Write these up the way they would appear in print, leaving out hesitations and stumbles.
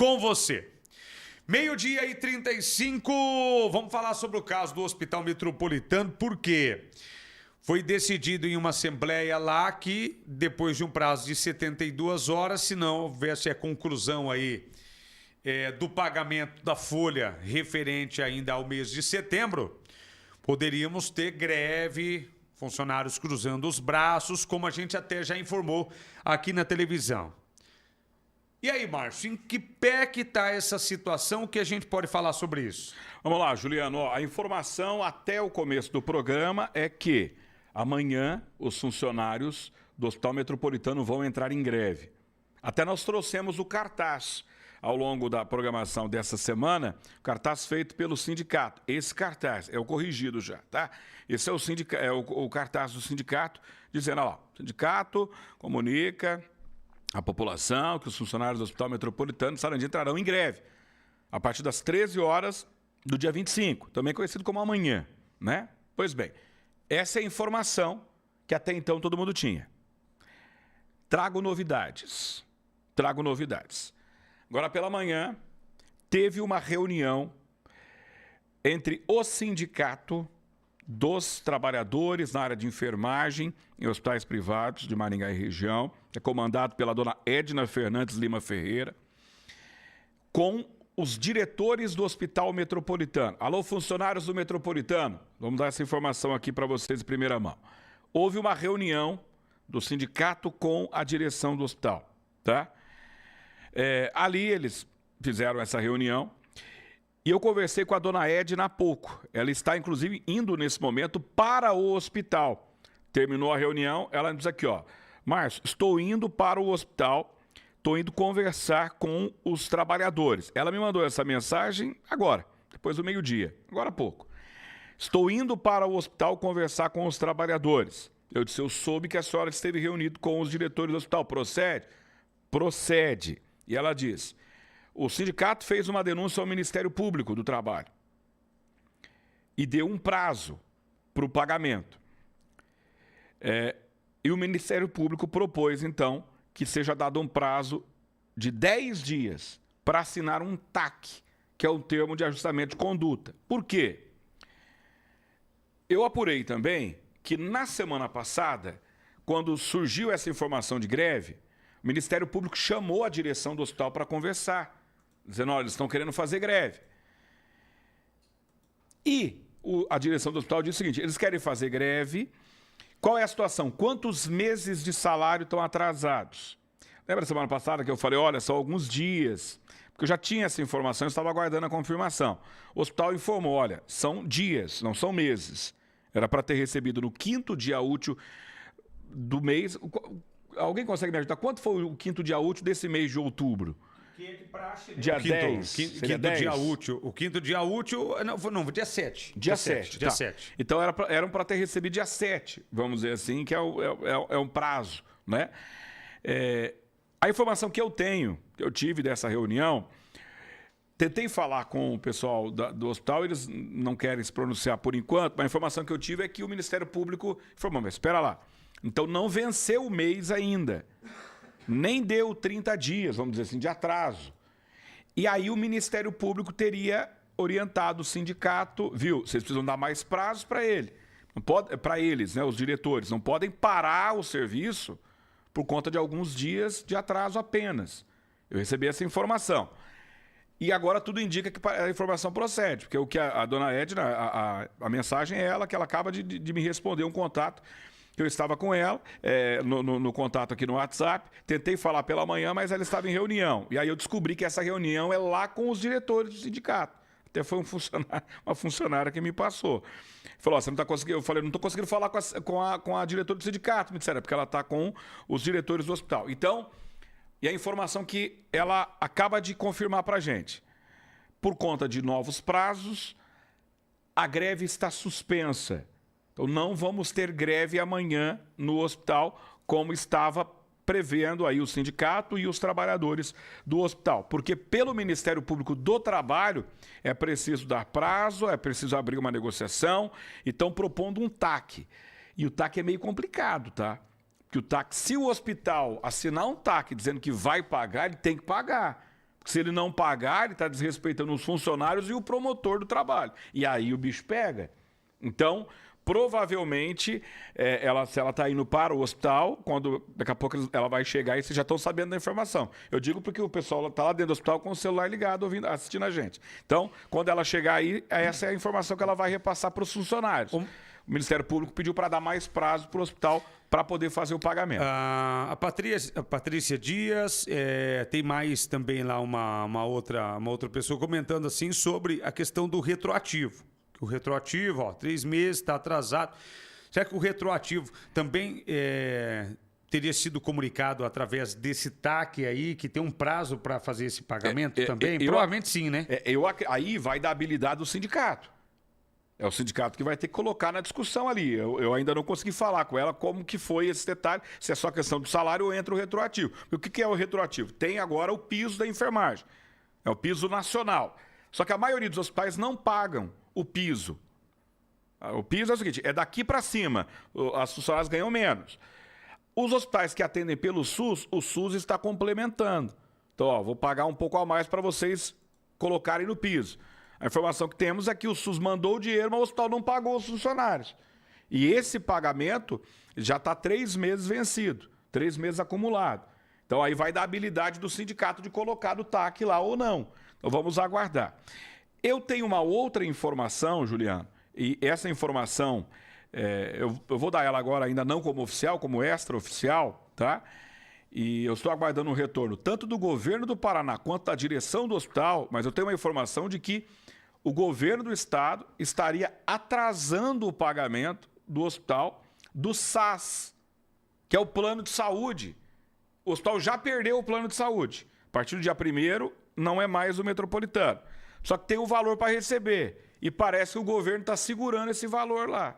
com você. 12h35, vamos falar sobre o caso do Hospital Metropolitano, porque foi decidido em uma assembleia lá que, depois de um prazo de 72 horas, se não houvesse a conclusão aí do pagamento da folha referente ainda ao mês de setembro, poderíamos ter greve, funcionários cruzando os braços, como a gente até já informou aqui na televisão. E aí, Márcio, em que pé que está essa situação? O que a gente pode falar sobre isso? Vamos lá, Juliano. A informação até o começo do programa é que amanhã os funcionários do Hospital Metropolitano vão entrar em greve. Até nós trouxemos o cartaz ao longo da programação dessa semana, cartaz feito pelo sindicato. Esse cartaz é o corrigido já, tá? Esse é o cartaz do sindicato, dizendo, ó, o sindicato comunica a população que os funcionários do Hospital Metropolitano de Sarandi entrarão em greve a partir das 13 horas do dia 25, também conhecido como amanhã, né? Pois bem, essa é a informação que até então todo mundo tinha. Trago novidades. Agora pela manhã teve uma reunião entre o sindicato dos trabalhadores na área de enfermagem em hospitais privados de Maringá e região, é comandado pela dona Edna Fernandes Lima Ferreira, com os diretores do Hospital Metropolitano. Alô, funcionários do Metropolitano, vamos dar essa informação aqui para vocês de primeira mão. Houve uma reunião do sindicato com a direção do hospital, tá? Ali eles fizeram essa reunião. E eu conversei com a dona Edna há pouco. Ela está, inclusive, indo nesse momento para o hospital. Terminou a reunião, ela diz aqui, ó, Márcio, estou indo para o hospital, estou indo conversar com os trabalhadores. Ela me mandou essa mensagem agora, depois do meio-dia, agora há pouco. Estou indo para o hospital conversar com os trabalhadores. Eu disse, eu soube que a senhora esteve reunida com os diretores do hospital. Procede? Procede. E ela diz, o sindicato fez uma denúncia ao Ministério Público do Trabalho e deu um prazo para o pagamento. E o Ministério Público propôs, então, que seja dado um prazo de 10 dias para assinar um TAC, que é o termo de ajustamento de conduta. Por quê? Eu apurei também que na semana passada, quando surgiu essa informação de greve, o Ministério Público chamou a direção do hospital para conversar, dizendo, olha, eles estão querendo fazer greve. E a direção do hospital disse o seguinte, eles querem fazer greve, qual é a situação? Quantos meses de salário estão atrasados? Lembra semana passada que eu falei, olha, são alguns dias, porque eu já tinha essa informação, eu estava aguardando a confirmação. O hospital informou, olha, são dias, não são meses. Era para ter recebido no 5º dia útil do mês. Alguém consegue me ajudar? Quanto foi o 5º dia útil desse mês de outubro? Dia 10. Quinto dia útil. O 5º dia útil, não, dia 7. Dia 7. Dia tá. 7. Então eram para ter recebido dia 7, vamos dizer assim, que é um prazo, né? A informação que eu tenho, que eu tive dessa reunião, tentei falar com o pessoal do hospital, eles não querem se pronunciar por enquanto, mas a informação que eu tive é que o Ministério Público informou, mas espera lá, então não venceu o mês ainda, nem deu 30 dias, vamos dizer assim, de atraso. E aí o Ministério Público teria orientado o sindicato, viu, vocês precisam dar mais prazos para ele. Para eles, né, os diretores, não podem parar o serviço por conta de alguns dias de atraso apenas. Eu recebi essa informação. E agora tudo indica que a informação procede, porque o que a dona Edna, a mensagem é ela, que ela acaba de me responder um contato, que eu estava com ela, no contato aqui no WhatsApp, tentei falar pela manhã, mas ela estava em reunião. E aí eu descobri que essa reunião é lá com os diretores do sindicato. Até foi uma funcionária que me passou. Falou, você não está conseguindo... Eu falei, não estou conseguindo falar com a diretora do sindicato. Me disseram, porque ela está com os diretores do hospital. Então, e a informação que ela acaba de confirmar para a gente. Por conta de novos prazos, a greve está suspensa. Então, não vamos ter greve amanhã no hospital, como estava prevendo aí o sindicato e os trabalhadores do hospital. Porque pelo Ministério Público do Trabalho é preciso dar prazo, é preciso abrir uma negociação e estão propondo um TAC. E o TAC é meio complicado, tá? Porque o TAC, se o hospital assinar um TAC dizendo que vai pagar, ele tem que pagar. Se ele não pagar, ele está desrespeitando os funcionários e o promotor do trabalho. E aí o bicho pega. Então, provavelmente, se ela está indo para o hospital, daqui a pouco ela vai chegar e vocês já estão sabendo da informação. Eu digo porque o pessoal está lá dentro do hospital com o celular ligado, assistindo a gente. Então, quando ela chegar aí, essa é a informação que ela vai repassar para os funcionários. O Ministério Público pediu para dar mais prazo para o hospital para poder fazer o pagamento. A Patrícia Dias, tem mais também lá uma outra pessoa comentando assim sobre a questão do retroativo. O retroativo, 3 meses, está atrasado. Será que o retroativo também teria sido comunicado através desse TAC aí, que tem um prazo para fazer esse pagamento também? Provavelmente sim, né? Aí vai da habilidade do sindicato. É o sindicato que vai ter que colocar na discussão ali. Eu ainda não consegui falar com ela como que foi esse detalhe, se é só questão do salário ou entra o retroativo. O que é o retroativo? Tem agora o piso da enfermagem. É o piso nacional. Só que a maioria dos hospitais não pagam o piso. O piso é o seguinte, é daqui para cima. As funcionárias ganham menos. Os hospitais que atendem pelo SUS, o SUS está complementando. Então, vou pagar um pouco a mais para vocês colocarem no piso. A informação que temos é que o SUS mandou o dinheiro, mas o hospital não pagou os funcionários. E esse pagamento já está 3 meses vencido, 3 meses acumulado. Então aí vai da habilidade do sindicato de colocar o TAC lá ou não. Então vamos aguardar. Eu tenho uma outra informação, Juliano, e essa informação, eu vou dar ela agora ainda não como oficial, como extraoficial, tá? E eu estou aguardando um retorno tanto do governo do Paraná quanto da direção do hospital, mas eu tenho uma informação de que o governo do estado estaria atrasando o pagamento do hospital do SAS, que é o plano de saúde. O hospital já perdeu o plano de saúde. A partir do dia 1º, não é mais o metropolitano. Só que tem o valor para receber. E parece que o governo está segurando esse valor lá.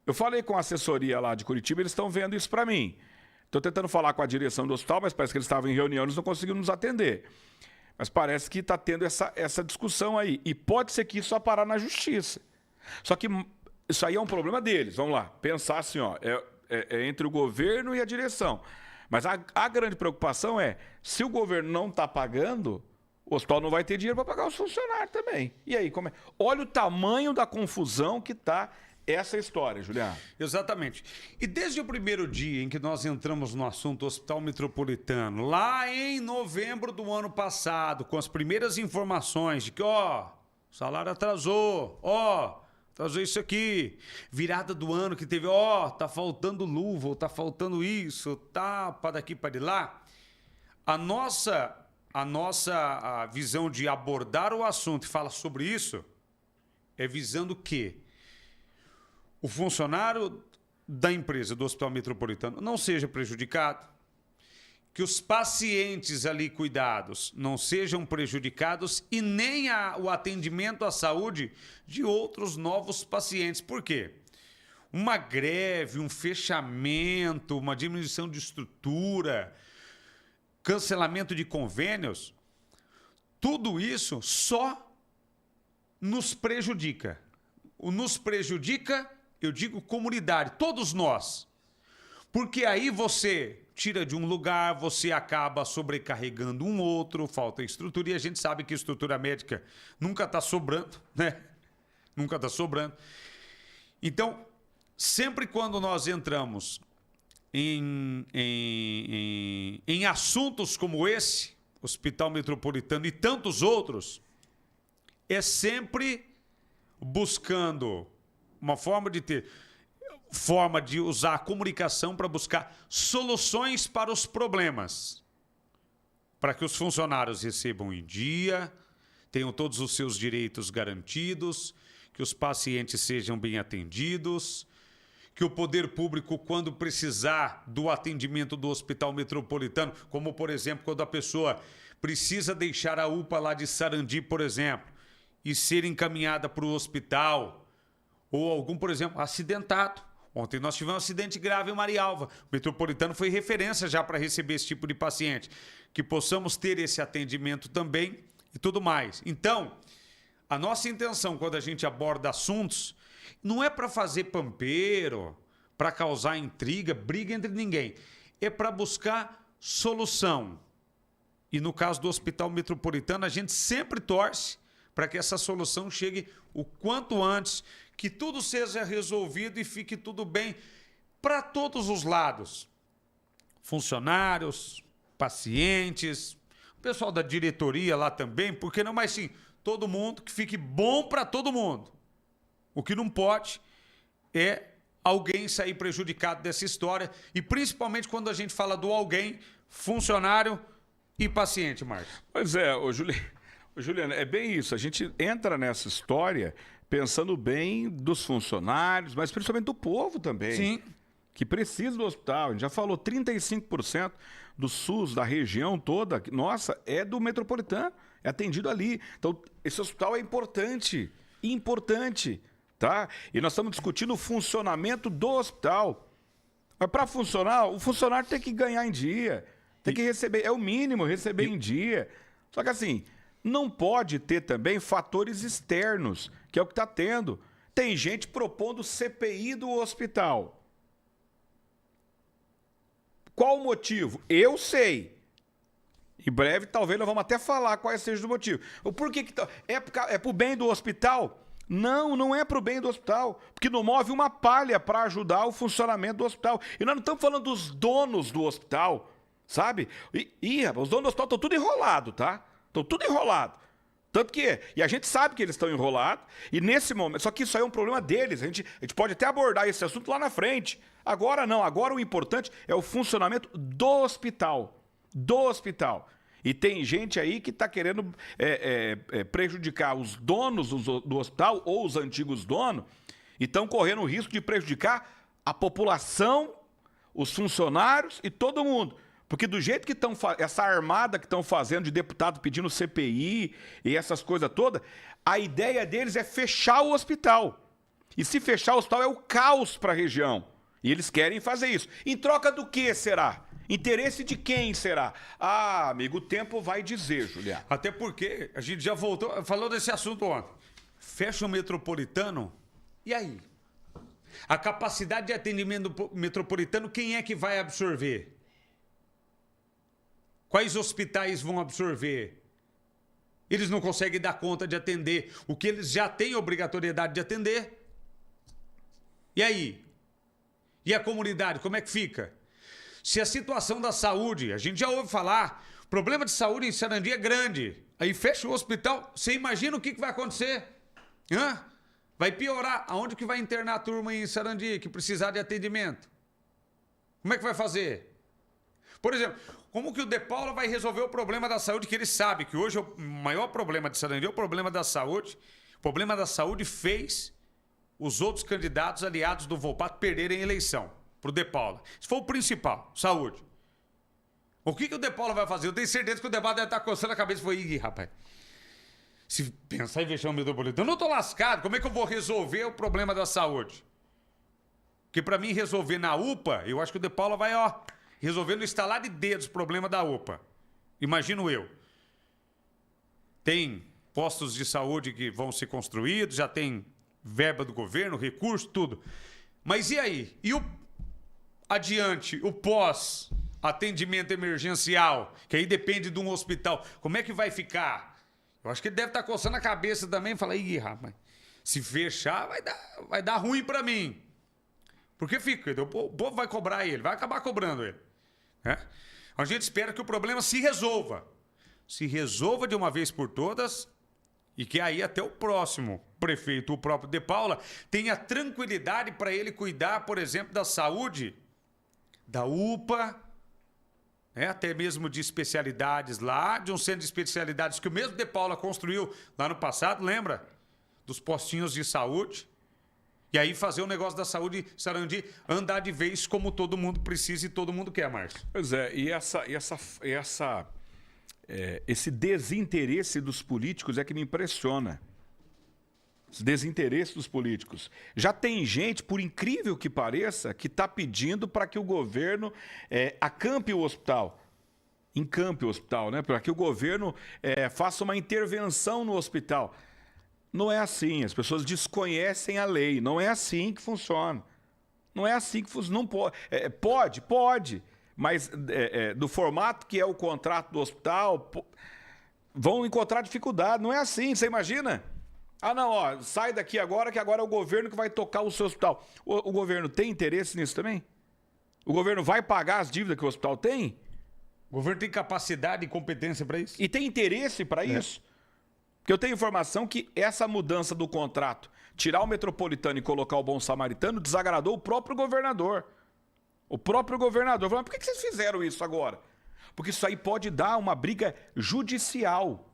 Eu falei com a assessoria lá de Curitiba, eles estão vendo isso para mim. Estou tentando falar com a direção do hospital, mas parece que eles estavam em reunião, eles não conseguiram nos atender. Mas parece que está tendo essa discussão aí. E pode ser que isso vá parar na justiça. Só que isso aí é um problema deles. Vamos lá, pensar assim, é entre o governo e a direção. Mas a grande preocupação é, se o governo não está pagando, o hospital não vai ter dinheiro para pagar os funcionários também. E aí, como é? Olha o tamanho da confusão que está essa história, Juliano. Exatamente. E desde o primeiro dia em que nós entramos no assunto Hospital Metropolitano, lá em novembro do ano passado, com as primeiras informações de que, o salário atrasou, atrasou isso aqui, virada do ano que teve, tá faltando luva, tá faltando isso, tá para daqui para de lá. A nossa visão de abordar o assunto e falar sobre isso é visando que o funcionário da empresa, do Hospital Metropolitano, não seja prejudicado, que os pacientes ali cuidados não sejam prejudicados e nem o atendimento à saúde de outros novos pacientes. Por quê? Uma greve, um fechamento, uma diminuição de estrutura, cancelamento de convênios, tudo isso só nos prejudica. Nos prejudica, eu digo comunidade, todos nós. Porque aí você tira de um lugar, você acaba sobrecarregando um outro, falta estrutura, e a gente sabe que estrutura médica nunca está sobrando, né? Nunca está sobrando. Então, sempre quando nós entramos em assuntos como esse, Hospital Metropolitano e tantos outros, é sempre buscando uma forma de usar a comunicação para buscar soluções para os problemas, para que os funcionários recebam em dia, tenham todos os seus direitos garantidos, que os pacientes sejam bem atendidos, que o poder público, quando precisar do atendimento do Hospital Metropolitano, como, por exemplo, quando a pessoa precisa deixar a UPA lá de Sarandi, por exemplo, e ser encaminhada para o hospital, ou algum, por exemplo, acidentado. Ontem nós tivemos um acidente grave em Marialva. O Metropolitano foi referência já para receber esse tipo de paciente. Que possamos ter esse atendimento também e tudo mais. Então, a nossa intenção quando a gente aborda assuntos não é para fazer pampeiro, para causar intriga, briga entre ninguém. É para buscar solução. E no caso do Hospital Metropolitano, a gente sempre torce para que essa solução chegue o quanto antes, que tudo seja resolvido e fique tudo bem para todos os lados. Funcionários, pacientes, o pessoal da diretoria lá também, porque não, mas sim, todo mundo, que fique bom para todo mundo. O que não pode é alguém sair prejudicado dessa história, e principalmente quando a gente fala do alguém, funcionário e paciente, Márcio. Pois é, Juliano, é bem isso. A gente entra nessa história pensando bem dos funcionários, mas principalmente do povo também. Sim. Que precisa do hospital. A gente já falou, 35% do SUS da região toda, nossa, é do metropolitano, é atendido ali. Então, esse hospital é importante, tá? E nós estamos discutindo o funcionamento do hospital. Mas para funcionar, o funcionário tem que ganhar em dia, tem que receber, é o mínimo, receber em dia. Só que assim, não pode ter também fatores externos, que é o que está tendo. Tem gente propondo CPI do hospital. Qual o motivo? Eu sei. Em breve, talvez, nós vamos até falar qual seja o motivo. Por que é para o bem do hospital? Não, não é para o bem do hospital. Porque não move uma palha para ajudar o funcionamento do hospital. E nós não estamos falando dos donos do hospital, sabe? Rapaz, os donos do hospital estão tudo enrolados, tá? Estão tudo enrolados. Tanto que, e a gente sabe que eles estão enrolados, e nesse momento, só que isso aí é um problema deles, a gente pode até abordar esse assunto lá na frente. Agora não, agora o importante é o funcionamento do hospital. E tem gente aí que está querendo prejudicar os donos do hospital, ou os antigos donos, e estão correndo o risco de prejudicar a população, os funcionários e todo mundo. Porque do jeito que estão, essa armada que estão fazendo de deputado pedindo CPI e essas coisas todas, a ideia deles é fechar o hospital. E se fechar o hospital é o caos para a região. E eles querem fazer isso. Em troca do que será? Interesse de quem será? Ah, amigo, o tempo vai dizer, Juliano. Até porque a gente já falou desse assunto ontem. Fecha o metropolitano, e aí? A capacidade de atendimento do metropolitano, quem é que vai absorver? Quais hospitais vão absorver? Eles não conseguem dar conta de atender o que eles já têm obrigatoriedade de atender. E aí? E a comunidade, como é que fica? Se a situação da saúde, a gente já ouve falar, o problema de saúde em Sarandi é grande. Aí fecha o hospital, você imagina o que vai acontecer? Vai piorar. Aonde que vai internar a turma em Sarandi que precisar de atendimento? Como é que vai fazer? Por exemplo, como que o De Paula vai resolver o problema da saúde, que ele sabe que hoje o maior problema de Sarandi é o problema da saúde. O problema da saúde fez os outros candidatos aliados do Volpato perderem a eleição para o De Paula. Isso foi o principal, saúde. O que o De Paula vai fazer? Eu tenho certeza que o debate deve estar coçando a cabeça e foi, rapaz, se pensar em fechar o metropolitano, eu não estou lascado, como é que eu vou resolver o problema da saúde? Porque para mim resolver na UPA, eu acho que o De Paula vai, resolver no estalar de dedos o problema da UPA. Imagino eu. Tem postos de saúde que vão ser construídos, já tem verba do governo, recurso, tudo. Mas e aí? E o adiante, o pós-atendimento emergencial, que aí depende de um hospital, como é que vai ficar? Eu acho que ele deve estar coçando a cabeça também e falar, rapaz, se fechar vai dar ruim para mim. Porque fica, o povo vai cobrar ele, vai acabar cobrando ele. A gente espera que o problema se resolva de uma vez por todas, e que aí até o próximo prefeito, o próprio De Paula, tenha tranquilidade para ele cuidar, por exemplo, da saúde, da UPA, até mesmo de especialidades lá, de um centro de especialidades que o mesmo De Paula construiu lá no passado, lembra? Dos postinhos de saúde. E aí fazer o negócio da saúde, Sarandi, andar de vez como todo mundo precisa e todo mundo quer, Márcio. Pois é, e esse desinteresse dos políticos é que me impressiona. Esse desinteresse dos políticos. Já tem gente, por incrível que pareça, que está pedindo para que o governo acampe o hospital. Encampe o hospital, né? Para que o governo faça uma intervenção no hospital. Não é assim, as pessoas desconhecem a lei, não é assim que funciona. Não é assim que funciona, não pode. Pode, mas do formato que é o contrato do hospital, vão encontrar dificuldade. Não é assim, você imagina? Ah, não, ó, sai daqui agora, que agora é o governo que vai tocar o seu hospital. O governo tem interesse nisso também? O governo vai pagar as dívidas que o hospital tem? O governo tem capacidade e competência para isso? E tem interesse para isso? Porque eu tenho informação que essa mudança do contrato, tirar o Metropolitano e colocar o Bom Samaritano, desagradou o próprio governador. O próprio governador falou, mas por que vocês fizeram isso agora? Porque isso aí pode dar uma briga judicial.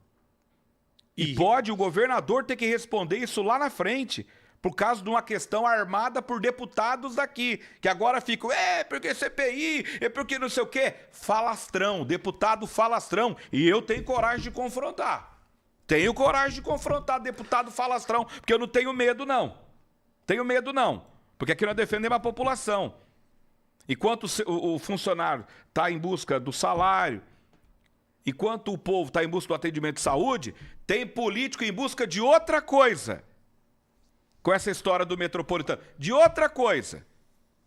E pode o governador ter que responder isso lá na frente, por causa de uma questão armada por deputados daqui, que agora ficam, porque CPI, porque não sei o quê. Falastrão, deputado falastrão. E eu tenho coragem de confrontar. Tenho coragem de confrontar deputado falastrão, porque eu não tenho medo, não. Tenho medo, não. Porque aqui nós defendemos a população. Enquanto o funcionário está em busca do salário, enquanto o povo está em busca do atendimento de saúde, tem político em busca de outra coisa. Com essa história do Metropolitano. De outra coisa.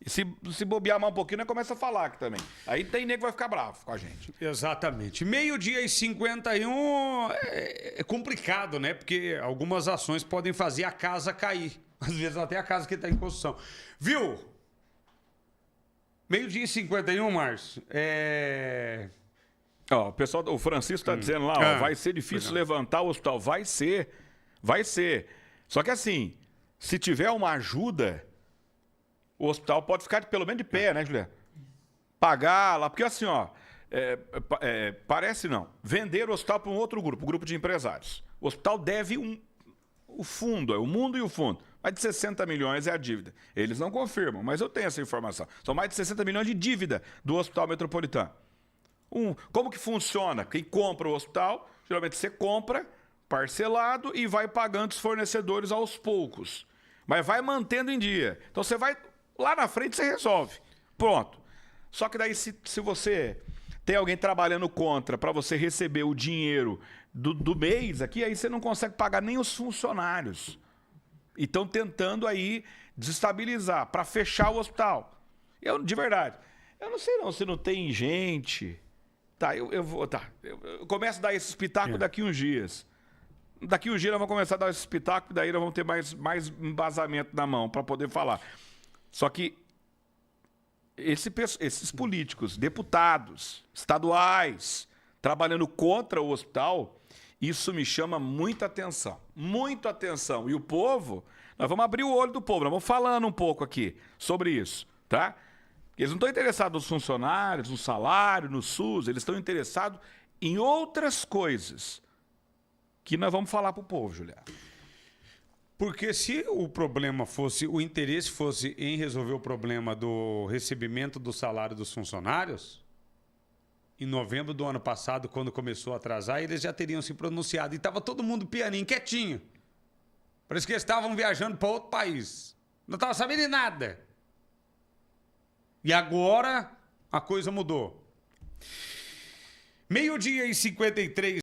E se bobear mais um pouquinho, nós começa a falar aqui também. Aí tem nego que vai ficar bravo com a gente. Exatamente. 12:51 é complicado, né? Porque algumas ações podem fazer a casa cair. Às vezes até a casa que está em construção. Viu? 12:51, Márcio. Ó, o pessoal, o Francisco está dizendo lá, ó, vai ser difícil levantar o hospital. Vai ser. Vai ser. Só que assim, se tiver uma ajuda, o hospital pode ficar pelo menos de pé, né, Juliano? Pagar lá, porque assim, ó, parece não. Vender o hospital para um outro grupo, o grupo de empresários. O hospital deve o fundo, o mundo e o fundo. Mais de 60 milhões é a dívida. Eles não confirmam, mas eu tenho essa informação. São mais de 60 milhões de dívida do Hospital Metropolitano. Como que funciona? Quem compra o hospital, geralmente você compra parcelado e vai pagando os fornecedores aos poucos. Mas vai mantendo em dia. Então você vai, lá na frente você resolve. Pronto. Só que daí se você tem alguém trabalhando contra para você receber o dinheiro do mês aqui, aí você não consegue pagar nem os funcionários. E estão tentando aí desestabilizar para fechar o hospital. De verdade, eu não sei não se não tem gente. Tá, eu começo a dar esse espetáculo daqui uns dias. Daqui uns dias nós vamos começar a dar esse espetáculo, daí nós vamos ter mais embasamento na mão para poder falar. Só que esses políticos, deputados, estaduais, trabalhando contra o hospital, isso me chama muita atenção. Muita atenção. E o povo, nós vamos abrir o olho do povo, nós vamos falando um pouco aqui sobre isso, tá? Eles não estão interessados nos funcionários, no salário, no SUS, eles estão interessados em outras coisas que nós vamos falar para o povo, Juliano. Porque se o problema fosse, o interesse fosse em resolver o problema do recebimento do salário dos funcionários, em novembro do ano passado, quando começou a atrasar, eles já teriam se pronunciado. E estava todo mundo pianinho, quietinho. Parece que eles estavam viajando para outro país. Não estava sabendo de nada. E agora a coisa mudou. 12:53.